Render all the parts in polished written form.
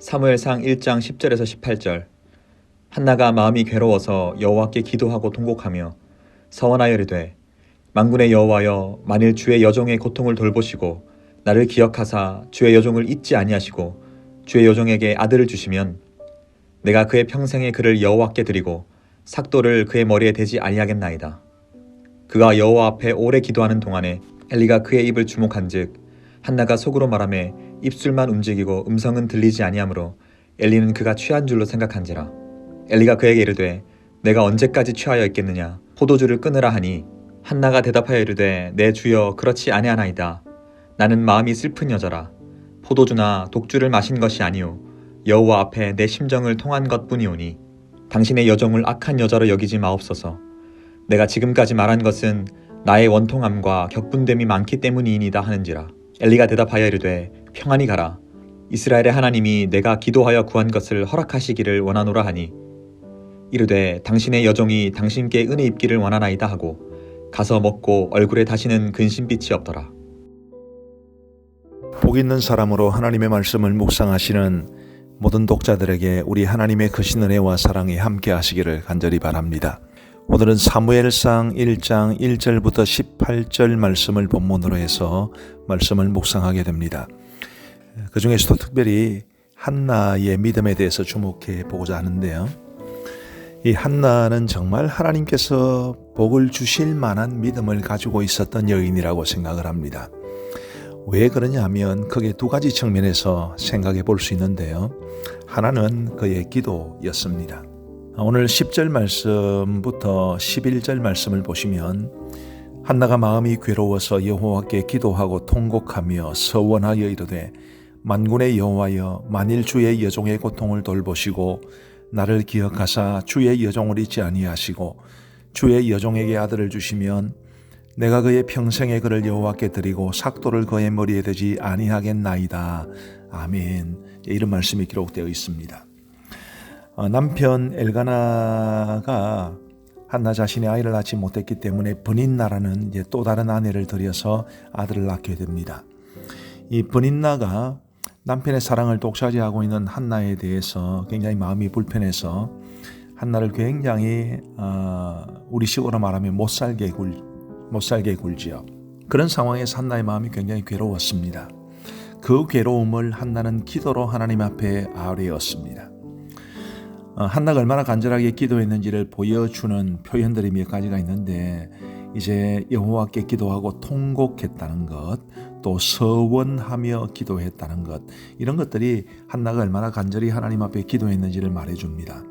사무엘상 1장 10절에서 18절. 한나가 마음이 괴로워서 여호와께 기도하고 통곡하며 서원하여 이르되 만군의 여호와여, 만일 주의 여종의 고통을 돌보시고 나를 기억하사 주의 여종을 잊지 아니하시고 주의 여종에게 아들을 주시면 내가 그의 평생에 그를 여호와께 드리고 삭도를 그의 머리에 대지 아니하겠나이다. 그가 여호와 앞에 오래 기도하는 동안에 엘리가 그의 입을 주목한즉 한나가 속으로 말하매 입술만 움직이고 음성은 들리지 아니하므로 엘리는 그가 취한 줄로 생각한지라. 엘리가 그에게 이르되 내가 언제까지 취하여 있겠느냐, 포도주를 끊으라 하니 한나가 대답하여 이르되 내 주여, 그렇지 아니하나이다. 나는 마음이 슬픈 여자라. 포도주나 독주를 마신 것이 아니오 여호와 앞에 내 심정을 통한 것뿐이오니 당신의 여종을 악한 여자로 여기지 마옵소서. 내가 지금까지 말한 것은 나의 원통함과 격분됨이 많기 때문이니이다 하는지라. 엘리가 대답하여 이르되 평안히 가라. 이스라엘의 하나님이 내가 기도하여 구한 것을 허락하시기를 원하노라 하니 이르되 당신의 여종이 당신께 은혜 입기를 원하나이다 하고 가서 먹고 얼굴에 다시는 근심빛이 없더라. 복 있는 사람으로 하나님의 말씀을 묵상하시는 모든 독자들에게 우리 하나님의 크신 은혜와 사랑이 함께 하시기를 간절히 바랍니다. 오늘은 사무엘상 1장 1절부터 18절 말씀을 본문으로 해서 말씀을 묵상하게 됩니다. 그 중에서도 특별히 한나의 믿음에 대해서 주목해 보고자 하는데요. 이 한나는 정말 하나님께서 복을 주실 만한 믿음을 가지고 있었던 여인이라고 생각을 합니다. 왜 그러냐 하면 크게 두 가지 측면에서 생각해 볼 수 있는데요. 하나는 그의 기도였습니다. 오늘 10절 말씀부터 11절 말씀을 보시면 한나가 마음이 괴로워서 여호와께 기도하고 통곡하며 서원하여 이르되 만군의 여호와여, 만일 주의 여종의 고통을 돌보시고 나를 기억하사 주의 여종을 잊지 아니하시고 주의 여종에게 아들을 주시면 내가 그의 평생에 그를 여호와께 드리고 삭도를 그의 머리에 대지 아니하겠나이다. 아멘. 이런 말씀이 기록되어 있습니다. 남편 엘가나가 한나 자신의 아이를 낳지 못했기 때문에 브닌나라는 이제 또 다른 아내를 들여서 아들을 낳게 됩니다. 이 브닌나가 남편의 사랑을 독차지하고 있는 한나에 대해서 굉장히 마음이 불편해서 한나를 굉장히 우리식으로 말하면 못살게 굴지요. 그런 상황에서 한나의 마음이 굉장히 괴로웠습니다. 그 괴로움을 한나는 기도로 하나님 앞에 아뢰었습니다. 한나가 얼마나 간절하게 기도했는지를 보여주는 표현들이 몇 가지가 있는데 이제 여호와께 기도하고 통곡했다는 것, 또 서원하며 기도했다는 것, 이런 것들이 한나가 얼마나 간절히 하나님 앞에 기도했는지를 말해줍니다.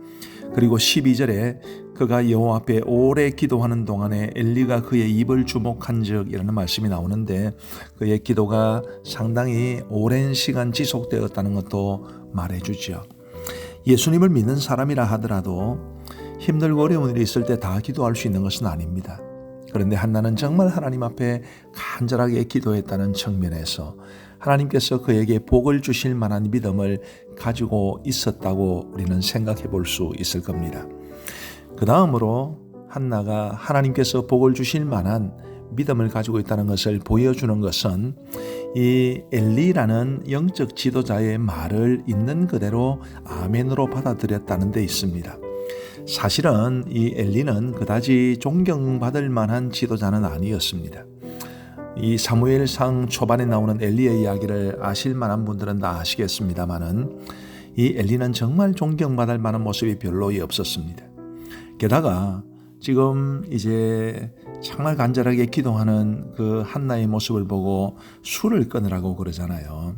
그리고 12절에 그가 여호와 앞에 오래 기도하는 동안에 엘리가 그의 입을 주목한즉 이라는 말씀이 나오는데 그의 기도가 상당히 오랜 시간 지속되었다는 것도 말해주죠. 예수님을 믿는 사람이라 하더라도 힘들고 어려운 일이 있을 때 다 기도할 수 있는 것은 아닙니다. 그런데 한나는 정말 하나님 앞에 간절하게 기도했다는 측면에서 하나님께서 그에게 복을 주실 만한 믿음을 가지고 있었다고 우리는 생각해 볼 수 있을 겁니다. 그 다음으로 한나가 하나님께서 복을 주실 만한 믿음을 가지고 있다는 것을 보여주는 것은 이 엘리라는 영적 지도자의 말을 있는 그대로 아멘으로 받아들였다는 데 있습니다. 사실은 이 엘리는 그다지 존경받을 만한 지도자는 아니었습니다. 이 사무엘상 초반에 나오는 엘리의 이야기를 아실 만한 분들은 다 아시겠습니다만은 이 엘리는 정말 존경받을 만한 모습이 별로 없었습니다. 게다가 지금 이제 정말 간절하게 기도하는 그 한나의 모습을 보고 술을 끊으라고 그러잖아요.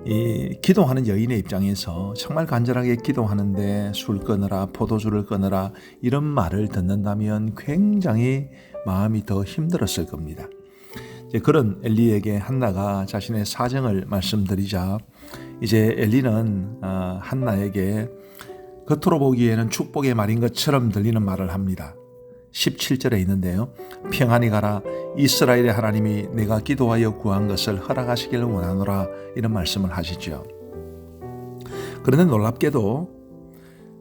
이 기도하는 여인의 입장에서 정말 간절하게 기도하는데 술 끊으라, 포도주를 끊으라 이런 말을 듣는다면 굉장히 마음이 더 힘들었을 겁니다. 이제 그런 엘리에게 한나가 자신의 사정을 말씀드리자 이제 엘리는 한나에게 겉으로 보기에는 축복의 말인 것처럼 들리는 말을 합니다. 17절에 있는데요. 평안히 가라. 이스라엘의 하나님이 내가 기도하여 구한 것을 허락하시기를 원하노라. 이런 말씀을 하시죠. 그런데 놀랍게도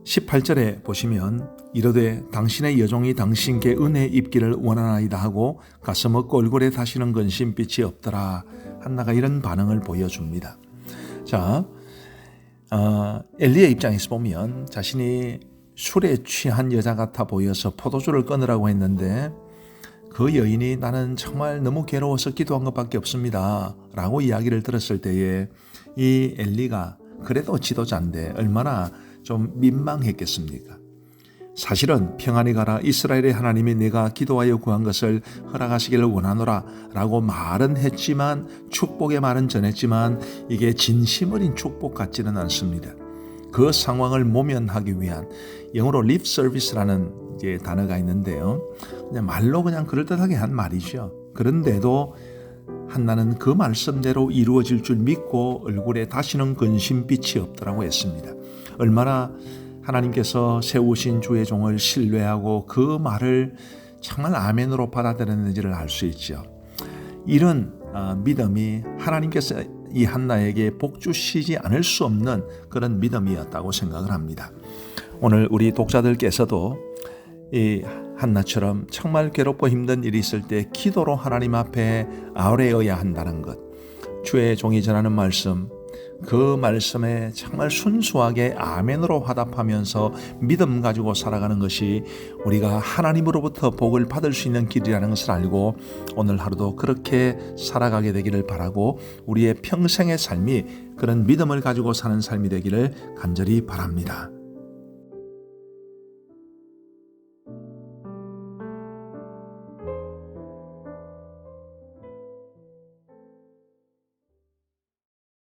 18절에 보시면 이르되 당신의 여종이 당신께 은혜 입기를 원하나이다 하고 가서 먹고 얼굴에 다시는 근심빛이 없더라. 한나가 이런 반응을 보여줍니다. 자, 엘리의 입장에서 보면 자신이 술에 취한 여자 같아 보여서 포도주를 끊으라고 했는데 그 여인이 나는 정말 너무 괴로워서 기도한 것밖에 없습니다 라고 이야기를 들었을 때에 이 엘리가 그래도 지도자인데 얼마나 좀 민망했겠습니까? 사실은 평안히 가라 이스라엘의 하나님이 내가 기도하여 구한 것을 허락하시기를 원하노라 라고 말은 했지만 축복의 말은 전했지만 이게 진심 어린 축복 같지는 않습니다. 그 상황을 모면하기 위한 영어로 립 서비스라는 단어가 있는데요. 그냥 말로 그냥 그럴듯하게 한 말이죠. 그런데도 한나는 그 말씀대로 이루어질 줄 믿고 얼굴에 다시는 근심빛이 없더라고 했습니다. 얼마나 하나님께서 세우신 주의 종을 신뢰하고 그 말을 정말 아멘으로 받아들였는지를 알 수 있죠. 이런 믿음이 하나님께서 이 한나에게 복 주시지 않을 수 없는 그런 믿음이었다고 생각을 합니다. 오늘 우리 독자들께서도 이 한나처럼 정말 괴롭고 힘든 일이 있을 때 기도로 하나님 앞에 아뢰어야 한다는 것, 주의 종이 전하는 말씀, 그 말씀에 정말 순수하게 아멘으로 화답하면서 믿음 가지고 살아가는 것이 우리가 하나님으로부터 복을 받을 수 있는 길이라는 것을 알고 오늘 하루도 그렇게 살아가게 되기를 바라고 우리의 평생의 삶이 그런 믿음을 가지고 사는 삶이 되기를 간절히 바랍니다.